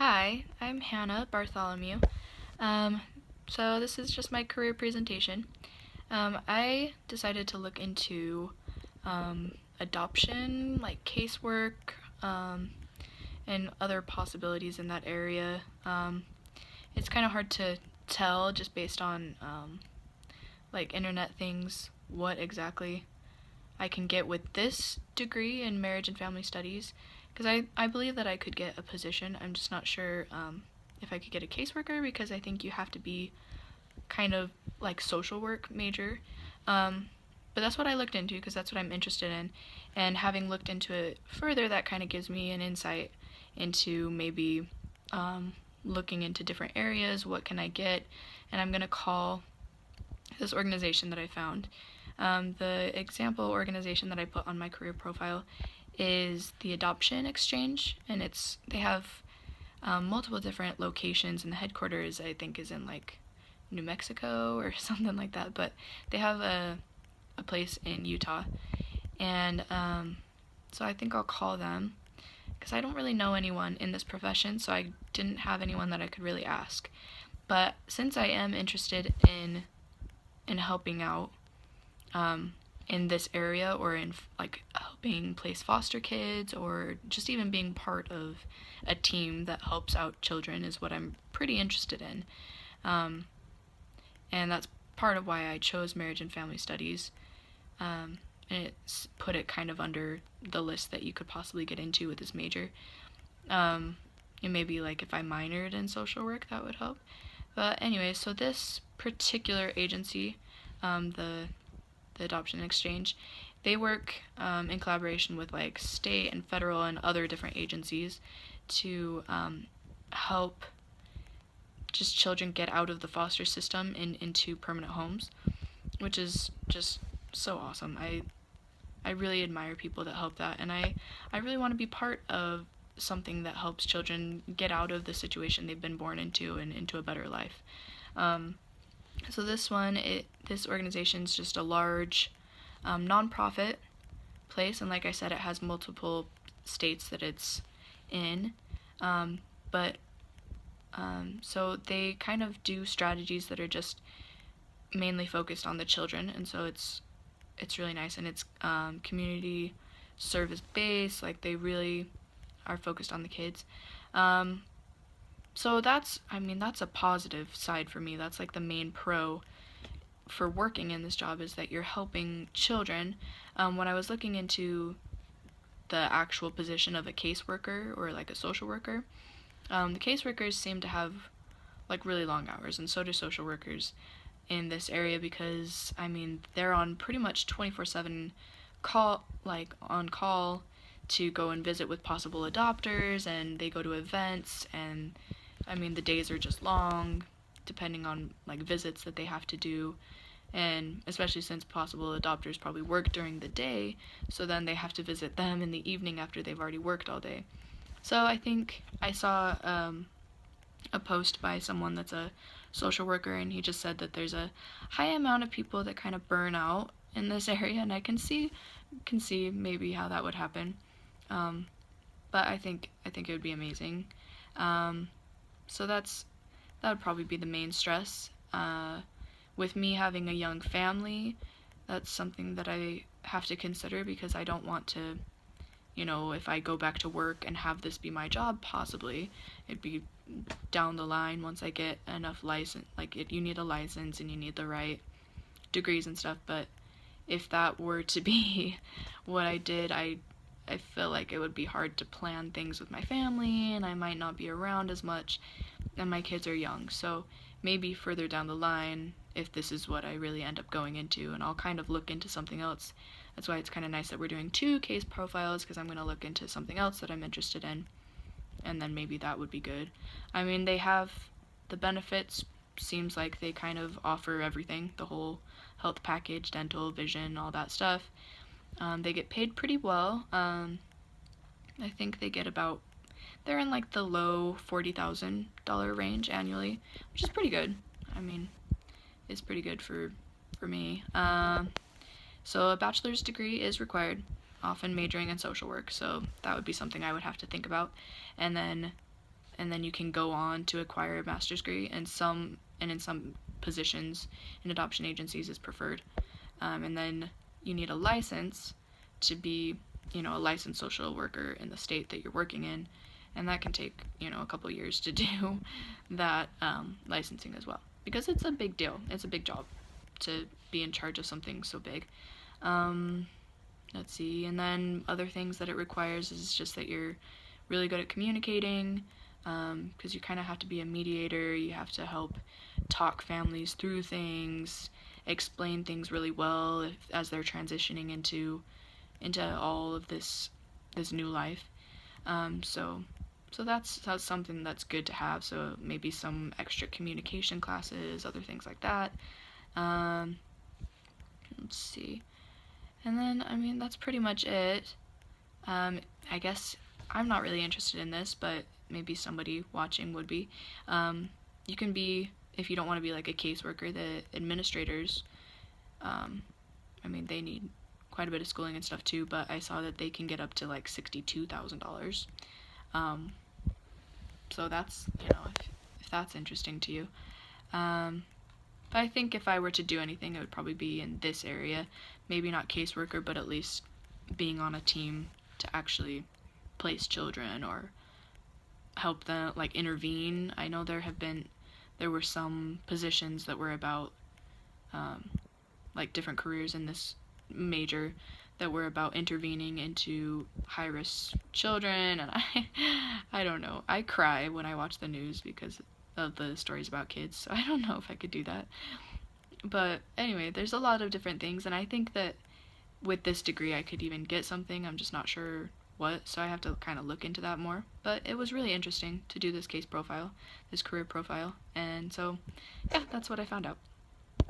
Hi, I'm Hannah Bartholomew. Um, so this is just my career presentation. I decided to look into adoption, like casework, um, and other possibilities in that area. It's kind of hard to tell just based on like internet things what exactly I can get with this degree in marriage and family studies, because I believe that I could get a position. I'm just not sure if I could get a caseworker, because I think you have to be kind of like social work major. But that's what I looked into because that's what I'm interested in. And having looked into it further, that kind of gives me an insight into maybe looking into different areas. What can I get? And I'm going to call this organization that I found. The example organization that I put on my career profile is the Adoption Exchange, and they have multiple different locations, and the headquarters I think is in like New Mexico or something like that. But they have a place in Utah, and so I think I'll call them because I don't really know anyone in this profession, so I didn't have anyone that I could really ask. But since I am interested in helping out in this area, or in like helping place foster kids, or just even being part of a team that helps out children, is what I'm pretty interested in. And that's part of why I chose marriage and family studies. And it's put it kind of under the list that you could possibly get into with this major. And maybe like if I minored in social work, that would help. But anyway, so this particular agency, the Adoption Exchange, they work in collaboration with like state and federal and other different agencies to help just children get out of the foster system and into permanent homes, which is just so awesome. I really admire people that help that, and I really want to be part of something that helps children get out of the situation they've been born into and into a better life. So this organization is just a large nonprofit place, and like I said, it has multiple states that it's in. But so they kind of do strategies that are just mainly focused on the children, and so it's really nice, and it's community service based. Like they really are focused on the kids. So that's a positive side for me. That's like the main pro for working in this job, is that you're helping children. When I was looking into the actual position of a caseworker or like a social worker, the caseworkers seem to have like really long hours, and so do social workers in this area, because they're on pretty much 24/7 call, like on call to go and visit with possible adopters, and they go to events, and the days are just long depending on like visits that they have to do, and especially since possible adopters probably work during the day, so then they have to visit them in the evening after they've already worked all day. So I think I saw a post by someone that's a social worker, and he just said that there's a high amount of people that kind of burn out in this area, and I can see maybe how that would happen. But I think it would be amazing. So that would probably be the main stress. With me having a young family, that's something that I have to consider, because I don't want to, if I go back to work and have this be my job, possibly, it'd be down the line once I get enough license. Like, you need a license and you need the right degrees and stuff, but if that were to be what I did, I feel like it would be hard to plan things with my family, and I might not be around as much, and my kids are young. So maybe further down the line, if this is what I really end up going into, and I'll kind of look into something else. That's why it's kind of nice that we're doing 2 case profiles, because I'm going to look into something else that I'm interested in, and then maybe that would be good. They have the benefits, seems like they kind of offer everything, the whole health package, dental, vision, all that stuff. They get paid pretty well. I think they get they're in like the low $40,000 range annually, which is pretty good. It's pretty good for me. So a bachelor's degree is required, often majoring in social work, so that would be something I would have to think about. And then and then you can go on to acquire a master's degree, and in some positions in adoption agencies is preferred. And then you need a license to be, a licensed social worker in the state that you're working in, and that can take, a couple years to do that licensing as well, because it's a big deal. It's a big job to be in charge of something so big. Let's see, and then other things that it requires is just that you're really good at communicating, because you kind of have to be a mediator. You have to help talk families through things, explain things really well as they're transitioning into all of this new life. So that's something that's good to have. So maybe some extra communication classes, other things like that. Let's see. And then, that's pretty much it. I guess I'm not really interested in this, but maybe somebody watching would be. You can be, if you don't want to be like a caseworker, the administrators, they need quite a bit of schooling and stuff too, but I saw that they can get up to like $62,000. So that's, if that's interesting to you. But I think if I were to do anything, it would probably be in this area. Maybe not caseworker, but at least being on a team to actually place children or help them, like intervene. I know there were some positions that were about, like different careers in this major that were about intervening into high-risk children, and I don't know. I cry when I watch the news because of the stories about kids, so I don't know if I could do that. But anyway, there's a lot of different things, and I think that with this degree I could even get something. I'm just not sure what, so I have to kind of look into that more. But it was really interesting to do this career profile, and so yeah, that's what I found out.